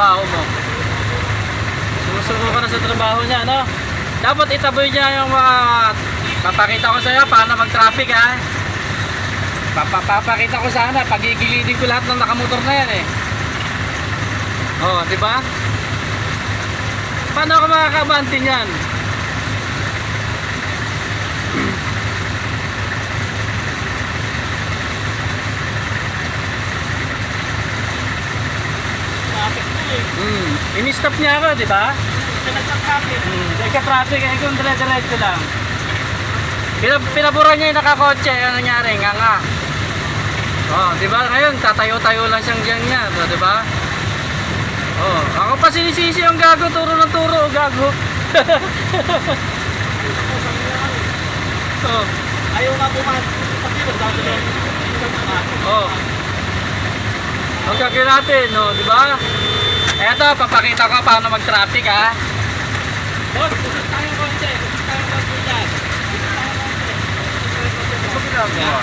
trabaho mo. Sumusuko ka na sa trabaho niya, no? Dapat itaboy niya yung mga... Papakita ko sa'yo paano mag-traffic, ha? Papakita ko sana, pagigilidin ko lahat ng nakamotor na yan, eh. Oh, di ba? Paano ka makakabante niyan? Ini-stop niya ako, di ba? Nagka-traffic, eh, kung dire-diretso lang. Pinaburan niya yung nakakotse, ano nangyari, nga. Oh, di ba? Ngayon, tatayo-tayo lang siyang dyan niya, di ba? Oh, ako pa sinisisi yung gago, turo ng turo, gago. Oh. Ayaw nga pumasok sa kilo, dati lang. Oh. Ang gagawin natin, no, di ba? Eto, papakita ko paano mag-traffic, ha? Boss, pusot tayong konti. Pusot tayong konti dyan. Ano ginagawa?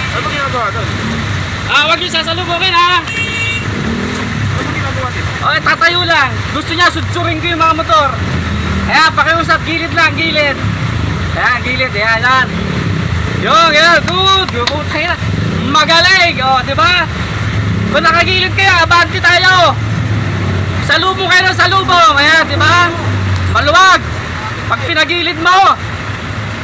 Ano ba ginagawa doon? Wag yung sasalubungin, ha? Ano ba ginagawa dito? Oh, tatayo lang. Gusto niya sudsurin ko yung mga motor. Ayan, pakiusap, gilid lang, gilid. Ayan, gilid, ayan, ayan. Yun, good. Good, magaling, oh, di ba? Kung nakagilid kayo, abante tayo. Salubong kayo ng salubong, ayan, di ba? Maluwag. Pag pinagilid mo,